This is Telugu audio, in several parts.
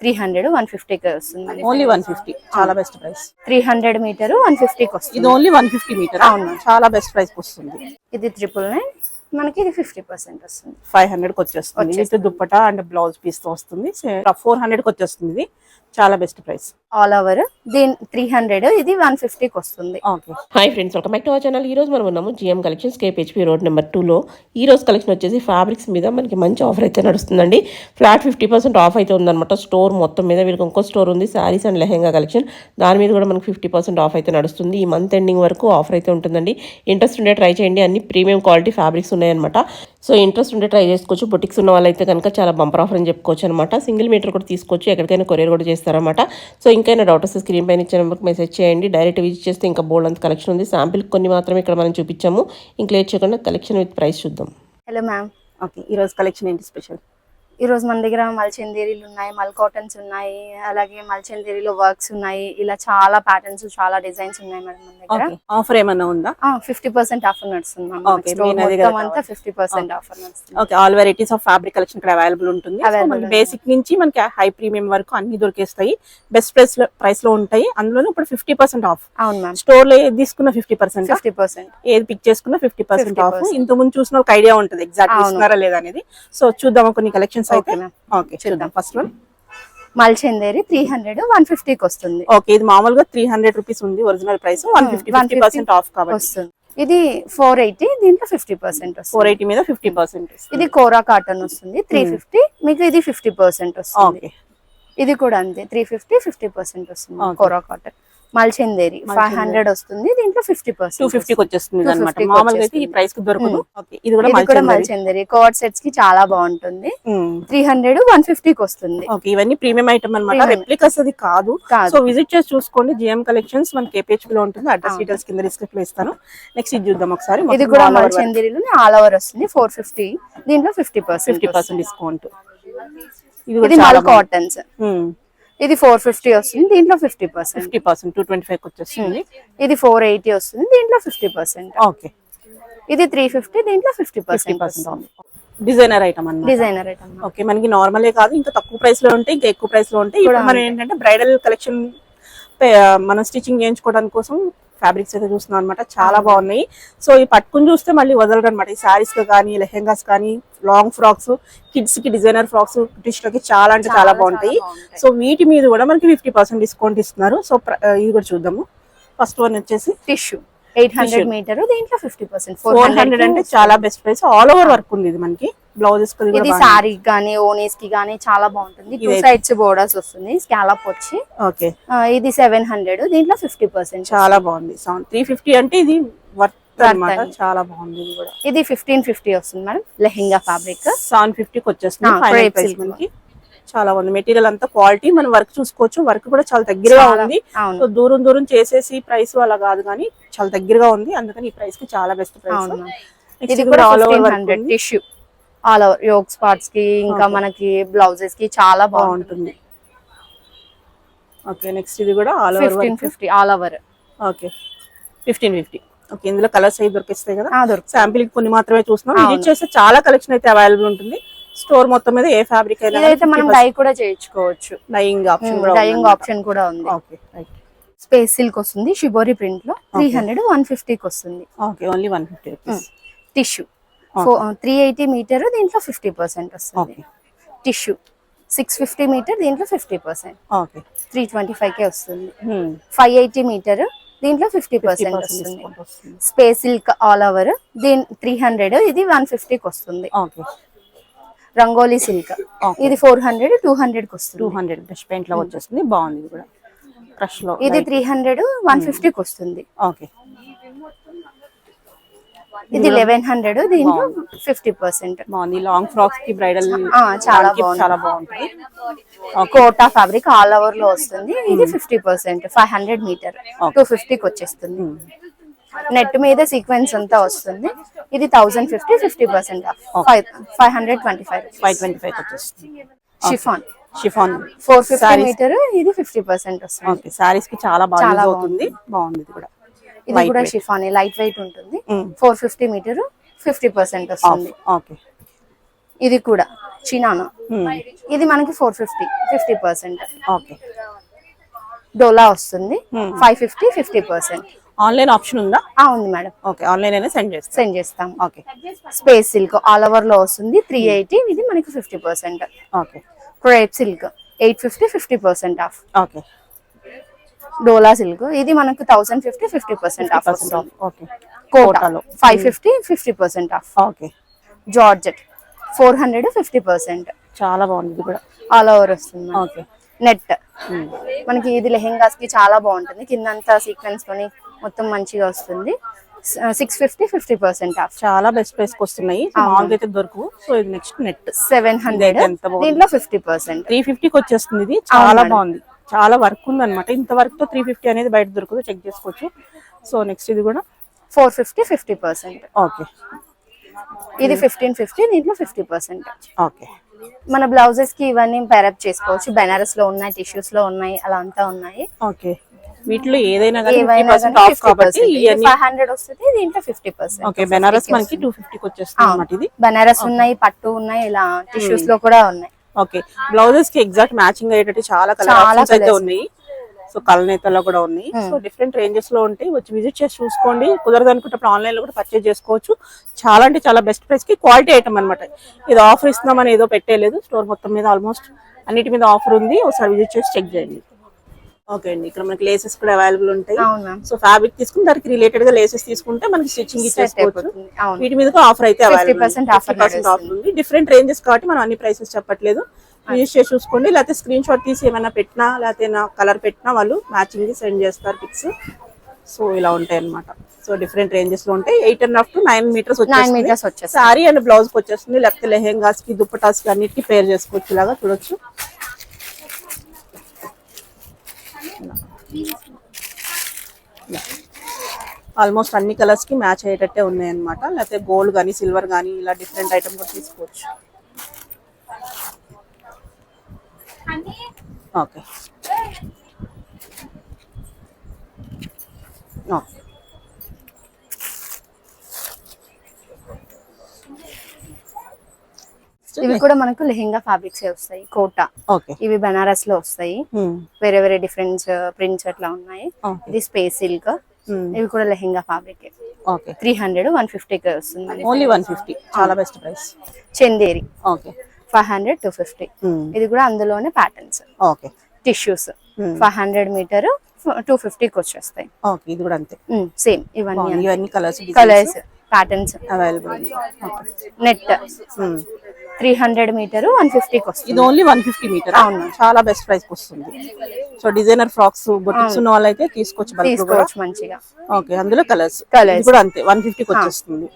300 150కి వస్తుంది. ఓన్లీ 150, చాలా బెస్ట్ ప్రైస్. 300 మీటర్ 150కి వస్తుంది. ఇది ఓన్లీ 150 మీటర్. అవును, చాలా బెస్ట్ ప్రైస్ వస్తుంది. ఇది 999, మనకి ఇది 50% వస్తుంది. 500కి వచ్చేస్తుంది. With dupatta and blouse piece తో వస్తుంది. 400కి వచ్చేస్తుంది. ఇది చాలా బెస్ట్ ప్రైస్. ఆల్ ఓవర్ దీని 300, ఇది 150కి వస్తుంది. Okay. Hi friends, welcome back to our channel. ఈ రోజు మనం ఉన్నాము GM collections, KPHP road number 2లో. ఈ రోజు కలెక్షన్ వచ్చేసి ఫ్యాబ్రిక్స్ మీద మనకి మంచి ఆఫర్ అయితే నడుస్తుందండి. ఫ్లాట్ 50% ఆఫ్ అయితే ఉందన్నమాట. స్టోర్ మొత్తం మీద వీళ్ళకి ఇంకో స్టోర్ ఉంది, శారీస్ అండ్ లెహెంగా కలెక్షన్. దాని మీద కూడా మనకి 50% ఆఫ్ అయితే నడుస్తుంది. ఈ మంత్ ఎండింగ్ వరకు ఆఫర్ అయితే ఉంటుందండి. ఇంట్రెస్ట్ ఉంటే ట్రై చేయండి. అన్ని ప్రీమియం క్వాలిటీ ఫ్యాబ్రిక్స్ ఉన్నాయన్నమాట. సో ఇంట్రెస్ట్ ఉంటే ట్రై చేసుకోవచ్చు. బొటిక్స్ ఉన్న వాళ్ళైతే కనుక చాలా బంపర్ ఆఫర్ అని చెప్పుకోవచ్చు అనమాట. సింగిల్ మీటర్ కూడా తీసుకోవచ్చు, ఎక్కడికైనా కొరియర్ కూడా చేస్తారన్నమాట. సో ఇంకైనా డౌట్ వస్తే స్క్రీన్ పైన ఇచ్చే నెంబర్కి మెసేజ్ చేయండి. డైరెక్ట్ విజిట్ చేస్తే ఇంకా బోల్డ్ అంత కలెక్షన్ ఉంది. శాంపిల్ కొన్ని మాత్రమే ఇక్కడ మనం చూపించాము. ఇంక లేట్ చేయకుండా కలెక్షన్ విత్ ప్రైస్ చూద్దాం. Hello ma'am. ఓకే, ఈరోజు కలెక్షన్ ఏంటి స్పెషల్? ఈ రోజు మన దగ్గర మల్చందేరీలు ఉన్నాయి, మల్ కాటన్స్ ఉన్నాయి, అలాగే మల్చందేరీలో వర్క్స్ ఉన్నాయి. ఇలా చాలా ప్యాటర్న్స్, చాలా డిజైన్స్ ఉన్నాయి మేడం మన దగ్గర. ఆఫర్ ఏమన్నా ఉందా? 50% ఆఫర్ నడుస్తుంది మ్యామ్. ఓకే, మొత్తం అంతా 50% ఆఫర్ నడుస్తుంది. Okay, all varieties of fabric collection ఇక్కడ అవైలబుల్ ఉంటుంది. బేసిక్ నుంచి మనకి హై ప్రీమియం వరకు అన్ని దొరికేస్తాయి. బెస్ట్ ప్రైస్ లో ఉంటాయి. అందులోనే ఇప్పుడు 50% ఆఫ్. అవును మ్యామ్. స్టోర్ లో ఏది తీసుకున్న 50%, ఏది పిక్ చేసుకున్న 50% ఆఫ్. ఇంత ముందు చూసిన ఒక ఐడియా ఉంటుంది ఎగ్జాక్ట్ ఇస్తున్నారా లేదా అనేది. సో చూద్దాం కొన్ని కలెక్షన్స్ అయితే. ఓకే, చూద్దాం. ఫస్ట్ వన్ మల్చందేరి 300 150కి వస్తుంది. ఓకే, ఇది మామూలుగా 300 రూపీస్ ఉంది ఒరిజినల్ ప్రైస్. 150% ఆఫ్ కాబట్టి వస్తుంది. ఇది 480, దీంట్లో 50% వస్తుంది. 480 మీద 50%. ఇది కోరా కాటన్ వస్తుంది 350, మీకు ఇది 50% వస్తుంది. ఇది కూడా అంతే 350 50% వస్తుంది. కోరా కాటన్ మల్చందేరి 500 వస్తుంది, దీంట్లో 50% 250కి వచ్చేస్తుంది అన్నమాట. మామూలుగా అయితే ఈ ప్రైస్ కి దొరకదు. ఓకే, ఇది కూడా మల్చందేరి కోట్ సెట్స్ కి చాలా బాగుంటుంది. 300 150కి వస్తుంది. ఓకే, ఇవన్నీ ప్రీమియం ఐటమ్ అన్నమాట. రెప్లికాస్ అది కాదు. సో విజిట్ చేసి చూసుకోండి. జిఎం కలెక్షన్స్ మన కేపీహెచ్పీ లో ఉంటుంది. అడ్రస్ డీటెయిల్స్ కింద డిస్క్రిప్షన్ లో ఇస్తాను. నెక్స్ట్ ఇది చూద్దాం ఒకసారి. ఇది కూడా మల్చందేరిలోనే ఆల్ ఓవర్ వస్తుంది 450, దీంట్లో 50% డిస్కౌంట్. ఇది మల్ కాటన్స్, ఇది 450 వస్తుంది, దీంట్లో 50% 225 వచ్చేస్తుంది. ఇది 480 వస్తుంది, దీంట్లో 50%. ఓకే, ఇది 350, దీంట్లో 50%. డిజైనర్ ఐటమ్ అన్నమాట. Designer item. ఓకే, మనకి నార్మలే కాదు, ఇంకా తక్కువ ప్రైస్ లో ఉంటాయి, ఇంకా ఎక్కువ ప్రైస్ లో ఉంటాయి. ఇప్పుడు మనం ఏంటంటే బ్రైడల్ కలెక్షన్ మనం స్టిచింగ్ చేయించుకోవడానికి కోసం ఫ్యాబ్రిక్స్ అయితే చూస్తున్నాం అనమాట. చాలా బాగున్నాయి. సో ఈ పట్టుకుని చూస్తే మళ్ళీ వదలరు అనమాట. ఈ శారీస్ కానీ, లెహెంగాస్ కానీ, లాంగ్ ఫ్రాక్స్, కిడ్స్ కి డిజైనర్ ఫ్రాక్స్ కి చాలా అంటే చాలా బాగుంటాయి. సో వీటి మీద కూడా మనకి 50% డిస్కౌంట్ ఇస్తున్నారు. సో ఇది కూడా చూద్దాము. ఫస్ట్ వన్ వచ్చేసి టిష్యూ 800 మీటర్, దీంట్లో 50%. 400 అంటే చాలా best price. All over work ఉంది ఇది మనకి. బ్లౌజెస్ ఇది సారీ గానీ, ఓనీస్ కి గానీ చాలా బాగుంటుంది. 2 సైడ్స్ బోర్డర్స్ వస్తుంది, స్కాలప్ వచ్చి. ఓకే, ఇది 700, దీంట్లో 50%. చాలా బాగుంది. 350 అంటే ఇది వర్త్ అన్నమాట. చాలా బాగుంది. ఇది కూడా ఇది 1550 వస్తుంది మేడం. లెహెంగా ఫ్యాబ్రిక్ 750కి వచ్చేస్తుంది. ఫైనల్ ప్రైస్ మనకి చాలా బాగుంది. మెటీరియల్ అంతా క్వాలిటీ, మనం వర్క్ చూసుకోవచ్చు. వర్క్ కూడా చాలా దగ్గరగా ఉంది. సో దూరం దూరం చేసేసి ప్రైస్ అలా కాదు, కానీ చాలా దగ్గరగా ఉంది. అందుకని ఈ ప్రైస్ కి చాలా బెస్ట్ ప్రైస్. ఇది కూడా all over 1500 tissue, all over yolks parts కి, ఇంకా మనకి బ్లౌజెస్ కి చాలా బాగుంటుంది. ఓకే, నెక్స్ట్ ఇది కూడా all over 1550 all over. Okay, 1550. Okay, ఇందులో కలర్స్ అయితే దొరికిస్తాయి కదా. శాంపిల్ కొన్ని మాత్రమే చూస్తున్నాం. విజిట్ చేస్తే చాలా కలెక్షన్ అయితే అవైలబుల్ ఉంటుంది. స్టోర్ మొత్తం మీద ఏ ఫ్యాబ్రిక్ అయినా మనం డై కూడా చేయించుకోవచ్చు. డైయింగ్ ఆప్షన్ కూడా ఉంది. Okay, right. స్పేస్ సిల్క్ వస్తుంది షిబోరి ప్రింట్ లో 300 150కి వస్తుంది. Okay, only 150 rupees. Tissue 380 meter, దీంట్లో 50% వస్తుంది. టిష్యూ 650 మీటర్, దీంట్లో 50%. ఓకే, 325కే వస్తుంది. 580 మీటర్, దీంట్లో 50% వస్తుంది. స్పేస్ సిల్క్ ఆల్ ఓవర్, దీని 300, ఇది 150కి వస్తుంది. ఓకే, రంగోలీ సిల్క్ ఇది 400 200కి వస్తుంది. 200 బ్రష్ పెయింట్ లో వచ్చేస్తుంది. బాగుంది. ఇది కూడా క్రష్ లో. ఇది 300 150కి వస్తుంది. ఓకే, ఇది 1100, దీంట్లో 50%. బాగుంది. లాంగ్ ఫ్రాక్స్ కి, బ్రైడల్ చాలా చాలా బాగుంటుంది. కోటా ఫ్యాబ్రిక్ ఆల్ ఓవర్ లో వస్తుంది. ఇది 50%. 500 మీటర్ 250కి వచ్చేస్తుంది. నెట్ మీద సీక్వెన్స్ అంతా వస్తుంది. ఇది 1050 50% ఆఫ్. 525 వచ్చేస్తుంది. షిఫాన్ 450 మీటర్, ఇది 50% వస్తుంది. ఓకే, సారీస్ కి చాలా బాగా అవుతుంది. బాగుంది. ఇది కూడా ఇది కూడా షిఫాన్ లైట్ వెయిట్ ఉంటుంది. 450 మీటర్ 50% వస్తుంది. ఓకే, ఇది కూడా చినాను ఇది మనకి 450 50%. ఓకే. డోలా వస్తుంది 550 50%. ఆన్లైన్ ఆప్షన్ ఉందా? ఉంది మేడం. ఓకే, ఆన్లైన్ అయినా సెండ్ చేస్తాం. Okay. Space silk all over లో వస్తుంది 380, ఇది మనకి 50%. Okay. Crepe silk 850 50% of. Okay. Dola silk ఇది మనకు 1050 50% ఆఫ్ వస్తుంది. ఓకే. కోటాలో 550 50% ఆఫ్. ఓకే. జార్జెట్ 400 50%. చాలా బాగుంది ఇది కూడా. ఆల్ ఓవర్ వస్తుంది. ఓకే. నెట్ మనకి ఇది లెహెంగాస్ కి చాలా బాగుంటుంది. కిందంతా సీక్వెన్స్ తోని మొత్తం మంచిగా వస్తుంది. 650 50% ఆఫ్. చాలా బెస్ట్ ప్రైస్ కి వస్తున్నాయి. మామూలుగా అయితే దొరకవు. సో ఇది నెక్స్ట్ నెట్ 700, దీంట్లో 50%. 350కి వచ్చేస్తుంది. ఇది చాలా బాగుంది, చాలా వర్క్ ఉంది అనమాట. ఇంత వర్క్ తో 350 అనేది బయట దొరకదు, చెక్ చేసుకోవచ్చు. సో నెక్స్ట్ ఇది కూడా 450 50%. ఓకే. ఇది 1550, దీంట్లో 50%. ఓకే. మన బ్లౌజెస్ కి ఇవన్నీ పేరప్ చేసుకోవచ్చు. బెనారస్ లో ఉన్నాయి, టిష్యూస్ లో ఉన్నాయి, అలా అంతా ఉన్నాయి. ఓకే. వీటిలో ఏదైనా కానీ 50% ఆఫ్ కాబట్టి 500 వస్తుంది, దీంట్లో 50%. ఓకే. బెనారస్ మనకి 250కి వచ్చేస్తుంది అన్నమాట. ఇది బెనారస్ ఉన్నాయి, పట్టు ఉన్నాయి, ఇలా టిష్యూస్ లో కూడా ఉన్నాయి. ఓకే. బ్లౌజెస్ కి ఎగ్జాక్ట్ మ్యాచింగ్ అయ్యేటట్టు చాలా కలర్స్ అయితే ఉన్నాయి. సో కలనేతలో కూడా ఉన్నాయి. సో డిఫరెంట్ రేంజెస్ లో ఉంటాయి. వచ్చి విజిట్ చేసి చూసుకోండి. కుదరదు అనుకుంటే ఆన్లైన్ లో కూడా పర్చేజ్ చేసుకోవచ్చు. చాలా అంటే చాలా బెస్ట్ ప్రైస్ కి క్వాలిటీ ఐటమ్ అనమాట. ఇది ఆఫర్ ఇస్తున్నామని ఏదో పెట్టేలేదు. స్టోర్ మొత్తం మీద ఆల్మోస్ట్ అన్నిటి మీద ఆఫర్ ఉంది. ఒకసారి విజిట్ చేసి చెక్ చేయండి. ఓకే అండి, ఇక్కడ మనకి లేసెస్ కూడా అవైలబుల్ ఉంటాయి. సో ఫ్యాబ్రిక్ తీసుకుని దానికి రిలేటెడ్ గా లేసెస్ తీసుకుంటే మనకి స్టిచ్చింగ్ ఇచ్చేసుకోవచ్చు. వీటి మీద ఆఫర్ అయితే అవైలబుల్ ఉంది. డిఫరెంట్ రేంజెస్ కాబట్టి మనం అన్ని ప్రైసెస్ చెప్పట్లేదు. యూజ్ చేసి చూసుకోండి. లేకపోతే స్క్రీన్ షాట్ తీసి ఏమైనా పెట్టినా, లేకపోతే నా కలర్ పెట్టినా వాళ్ళు మ్యాచింగ్ సెండ్ చేస్తారు పిక్స్. సో ఇలా ఉంటాయి అనమాట. సో డిఫరెంట్ రేంజెస్ లో ఉంటాయి. 8.5 to 9 meters వచ్చేస్తుంది. సారీ అండ్ బ్లౌజ్ కి వచ్చేస్తుంది. లేకపోతే లెహెంగాస్ కి, దుప్పటాస్ కి అన్నిటికీ పేర్ చేసుకోవచ్చు. ఇలాగా చూడొచ్చు. ఆల్మోస్ట్ అన్ని కలర్స్ కి మ్యాచ్ అయ్యేటట్టే ఉన్నాయి అనమాట. లేకపోతే గోల్డ్ కానీ, సిల్వర్ కానీ, ఇలా డిఫరెంట్ ఐటమ్ కూడా తీసుకోవచ్చు. ఓకే. ఇవి కూడా మనకు లెహెంగా ఫ్యాబ్రిక్స్ వస్తాయి. కోటా, ఇవి బనారస్ లో వస్తాయి. వేరే వేరే డిఫరెంట్ ప్రింట్స్ అట్లా ఉన్నాయి. ఇది స్పేస్ సిల్క్, ఇవి కూడా లెహెంగా ఫ్యాబ్రిక్. 300 150 వస్తుంది. ఓన్లీ 150, చాలా బెస్ట్ ప్రైస్. చందేరి ఓకే 500 250. ఇది కూడా అందులోనే ప్యాటర్న్స్. ఓకే. టిష్యూస్ 500 మీటర్ 250కి వచ్చేస్తాయి. ఓకే. ఇది కూడా అంతే సేమ్. ఇవన్నీ colours patterns available. Net 300 metre 150కి వస్తుంది. ఇది ఓన్లీ 150 మీటర్. అవును, చాలా బెస్ట్ ప్రైస్ కి వస్తుంది. సో డిజైనర్ ఫ్రాక్స్, బొటిక్స్ ఉన్న వాళ్ళైతే తీసుకోవచ్చు మంచిగా. ఓకే. అందులో కలర్స్ కూడా అంతే 150కి వచ్చేస్తుంది.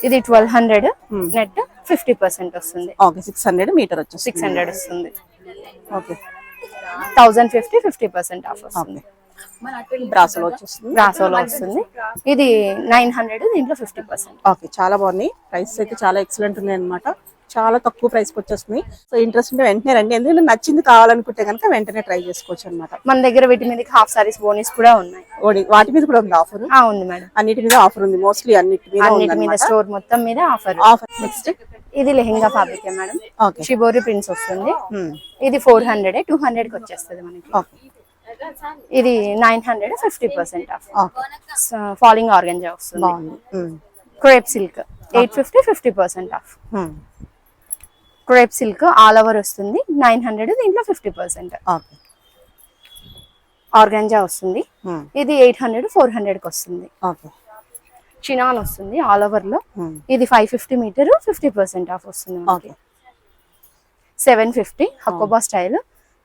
ఇది 1200 నెట్ 50% వస్తుంది. ఓకే. 600 మీటర్ వచ్చేస్తుంది. 600 వస్తుంది. ఓకే. 1050 50% ఆఫ్ వస్తుంది. బ్రాసోలో వస్తుంది. ఇది 900, దీంట్లో 50%. ఓకే. చాలా బాగున్నాయి. ప్రైస్ అయితే చాలా ఎక్సలెంట్ ఉన్నాయి అనమాట. చాలా తక్కువ ప్రైస్ కి వచ్చేస్తుంది. సో ఇంట్రెస్ట్ ఉంటే వెంటనే రండి. ఎందుకంటే నచ్చింది కావాలనుకుంటే కనుక వెంటనే ట్రై చేసుకోవచ్చు అనమాట. మన దగ్గర వీటి మీద హాఫ్ సారీస్ బోనీస్ కూడా ఉన్నాయి. వాటి మీద కూడా ఉంది ఆఫర్? ఉంది మేడం, అన్నిటి మీద ఆఫర్ ఉంది. మోస్ట్లీ అన్నిటి మీద స్టోర్ మొత్తం మీద ఆఫర్. నెక్స్ట్ ఇది lehenga fabric madam. Shibori prints వస్తుంది. ఇది 400 200కి వచ్చేస్తుంది మనకి. ఇది 900 50% ఆఫ్. ఫాలింగ్ ఆర్గంజా వస్తుంది. Crepe silk 850 50% of. Crepe silk all over వస్తుంది 900, దీంట్లో 50%. ఆర్గంజా వస్తుంది. ఇది 800 400కి వస్తుంది. చినాన్ వస్తుంది ఆల్ ఓవర్ లో. ఇది 550 మీటర్ 50% ఆఫ్ వస్తుంది. 750 హకోబా స్టైల్,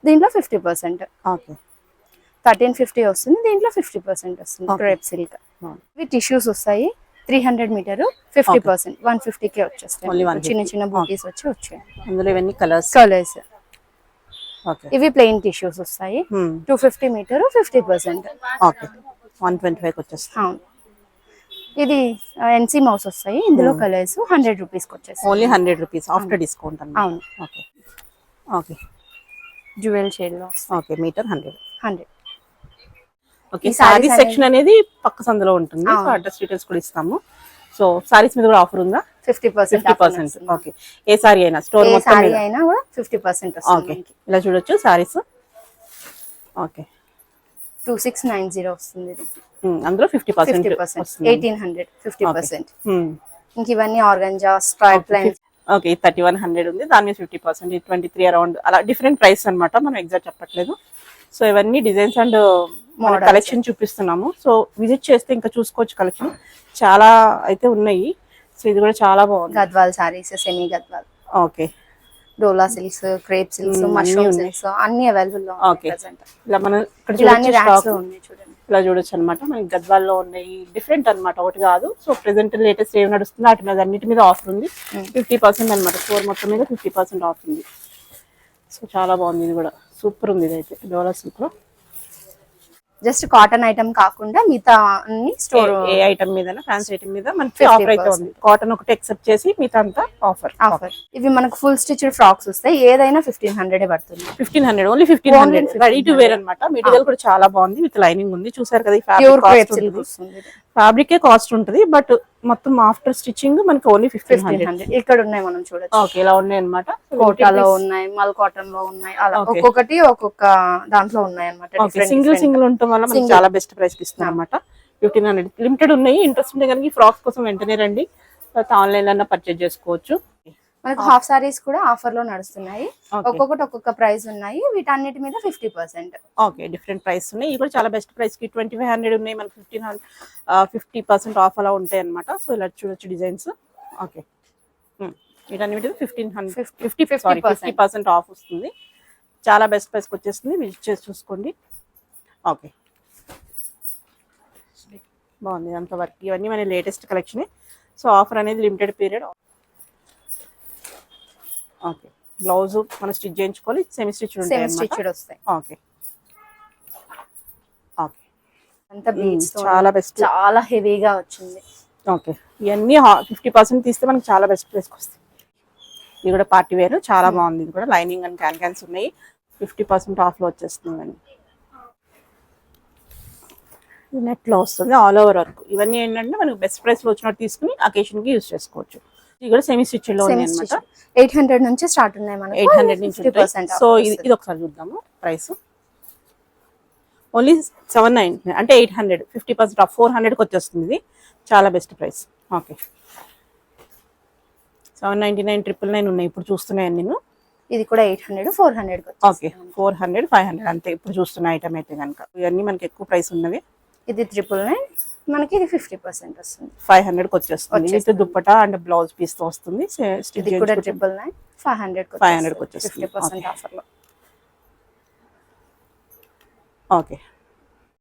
దీంట్లో 50%. 1350 వస్తుంది, దీంట్లో 50% వస్తుంది. Crepe silk. ఇవి టిష్యూస్ వస్తాయి. 300 మీటర్ 50%, 150కే వచ్చేస్తాయి. చిన్న చిన్న బూటీస్ వచ్చాయి. అందులో ఇవన్నీ కలర్స్. ఇవి ప్లెయిన్ టిష్యూస్ వస్తాయి. 250 మీటర్ 50%. 125కి వచ్చేస్తాయి. అవును. ఇది ఎన్సీ మౌస్ వస్తాయి. ఇందులో కలర్స్ 100 రూపీస్కి వచ్చేస్తాయి. Only 100 rupees after discount. అవును. ఓకే. ఓకే. జ్యువెల్ షేడ్ లో. Okay. Meter 100. Okay. Sari section అనేది పక్క సందులో ఉంటుంది. సో అడ్రస్ డీటెయిల్స్ కూడా ఇస్తాము. సో సారీస్ మీద కూడా ఆఫర్ ఉందా? 50% 50%. ఓకే, ఏ సారీ అయినా స్టోర్ ఏ మొత్తం సారీ మీద. అయినా కూడా 50% వస్తుంది ఓకే, మనకి. ఇలా చూడొచ్చు సారీస్. ఓకే, 2690 వస్తుంది ఇది. అందులో 50% 50% వస్తుంది. 1800 50%. Hmm. ఇంక ఇవన్నీ ఆర్గంజా స్ట్రైప్ లైన్స్. ఓకే, 3100 ఉంది, దాని మీద 50%, 23 అరౌండ్ అలా డిఫరెంట్ ప్రైస్ అన్నమాట, మనం ఎగ్జాక్ట్ చెప్పట్లేదు. సో ఇవన్నీ డిజైన్స్ అండ్ కలెక్షన్ చూపిస్తున్నాము. సో విజిట్ చేస్తే ఇంకా చూసుకోవచ్చు, కలెక్షన్ చాలా అయితే ఉన్నాయి. సో ఇది కూడా చాలా బాగుంది. Gadwal saris, semi Gadwal, okay, Dola silks, crepe silks, mushroom silks అన్ని అవైలబుల్ లో ఓకే. ప్రెజెంట్. ఇలా మనం ఇక్కడ ఇలా అన్ని చూడొచ్చు, ర్యాక్స్ stock. లో ఉన్నాయి చూడండి. ఇలా చూడొచ్చు అనమాట, మనకి గద్వాల్లో ఉన్నాయి, డిఫరెంట్ అన్నమాట, ఒకటి కాదు. సో ప్రెసెంట్ లేటెస్ట్ ఏమి నడుస్తుందో వాటి మీద అన్నిటి మీద ఆఫర్ ఉంది. 50% అనమాట, స్టోర్ మొత్తం మీద 50% ఆఫ్ ఉంది. సో చాలా బాగుంది, ఇది కూడా సూపర్ ఉంది. ఇది అయితే డోలా సిల్క్ లో జస్ట్ కాటన్ ఐటమ్ కాకుండా మిగతా అన్ని స్టోర్ ఏ ఐటమ్ మీద, ఫ్యాన్సీ ఐటమ్ మీద మనకి ఆఫర్ అయితే ఉంది. కాటన్ ఒకటి ఎక్సెప్ట్ చేసి మిగతా అంతా ఆఫర్. ఇవి మనకు ఫుల్ స్టిచ్డ్ ఫ్రాక్స్ వస్తాయి, ఏదైనా 1500 పడుతుంది. 1500, ఓన్లీ 1500. రెడీ టు వేర్ అనమాట. మెటీరియల్ కూడా చాలా బాగుంది, విత్ లైనింగ్ ఉంది. చూసారు కదా, ప్యూర్ క్రేప్ సిల్క్ వస్తుంది. ఫ్యాబ్రికే కాస్ట్ ఉంటుంది, బట్ మొత్తం ఆఫ్టర్ స్టిచ్చింగ్ మనకి ఓన్లీ 1500. ఇక్కడ ఉన్నాయి, మనం చూడొచ్చు. ఓకే, ఇలా ఉన్నాయి అనమాట. కోటాలో ఉన్నాయి, మల్ కాటన్ లో ఉన్నాయి, అలా ఒక్కొక్కటి ఒక్కొక్క దాంట్లో ఉన్నాయి అనమాట. సింగిల్ ఉండటం వల్ల మనకి చాలా బెస్ట్ ప్రైస్ కి ఇస్తున్నారు అనమాట. 1500 లిమిటెడ్ ఉన్నాయి. ఇంట్రెస్ట్ ఉంటే కనుక ఈ ఫ్రాక్స్ కోసం వెంటనే రండి, ఆన్లైన్ లో పర్చేజ్ చేసుకోవచ్చు. మనకు హాఫ్ సారీస్ కూడా ఆఫర్ లో నడుస్తున్నాయి, ఒక్కొక్కటి ఒక్కొక్క ప్రైస్ ఉన్నాయి. వీటన్నిటి మీద 50%. ఓకే, డిఫరెంట్ ప్రైస్ ఉన్నాయి. ఇవి కూడా చాలా బెస్ట్ ప్రైస్ కి 2500 ఉన్నాయి, మనకి 50% ఆఫ్ అలా ఉంటాయి అనమాట. సో ఇలా చూడొచ్చు డిజైన్స్. ఓకే, వీటన్నిటి 50% ఆఫ్ వస్తుంది. చాలా బెస్ట్ ప్రైస్కి వచ్చేస్తుంది, విజిట్ చేసి చూసుకోండి. ఓకే, బాగుంది అంత వర్క్. ఇవన్నీ మన లేటెస్ట్ కలెక్షన్. సో ఆఫర్ అనేది లిమిటెడ్ పీరియడ్. ఓకే, బ్లౌజ్ మనం స్టిచ్ చేయించుకోవాలి, సెమీ స్టిచ్డ్ ఉంటాయి స్టిచ్డ్ వస్తాయి. ఓకే, ఓకే, అంత బీడ్స్ చాలా బెస్ట్, చాలా హెవీగా వచ్చింది. ఓకే, ఇవన్నీ 50% తీస్తే మనకి చాలా బెస్ట్ ప్రైస్కి వస్తాయి. ఇది కూడా పార్టీ వేర్, చాలా బాగుంది. ఇది కూడా లైనింగ్ అండ్ క్యాన్స్ ఉన్నాయి, 50% ఆఫ్ లో వచ్చేస్తుంది. ఇవన్నీ నెట్ లో వస్తుంది, ఆల్ ఓవర్ వర్క్. ఇవన్నీ ఏంటంటే మనకి బెస్ట్ ప్రైస్ లో వచ్చినట్టు తీసుకుని అకేషన్ కి యూజ్ చేసుకోవచ్చు. ఇది కూడా సెమీ స్టిచ్ లో ఉంది అనమాట. 800 నుంచి స్టార్ట్ ఉన్నాయి మనకి, 800 నుంచి. సో ఇది ఒకసారి చూద్దాము ప్రైస్. ఓన్లీ 790, అంటే 800, 50% ఆఫ్ 400కి వచ్చేస్తుంది. ఇది చాలా బెస్ట్ ప్రైస్. ఓకే, 799, 999 ఉన్నాయి ఇప్పుడు చూస్తున్నాను నేను. ఇది కూడా 800, 400. ఓకే, 400, 500 అంతే ఇప్పుడు చూస్తున్న ఐటమ్ అయితే కనుక. ఇవన్నీ మనకి ఎక్కువ ప్రైస్ ఉన్నవి. ఇది 999, మనకి ఇది 50% వస్తుంది. 500కి వచ్చేస్తుంది. With dupatta and blouse piece తో వస్తుంది. ఇది కూడా 999, 500కి వచ్చేస్తుంది 50% ఆఫర్ లో. ఓకే,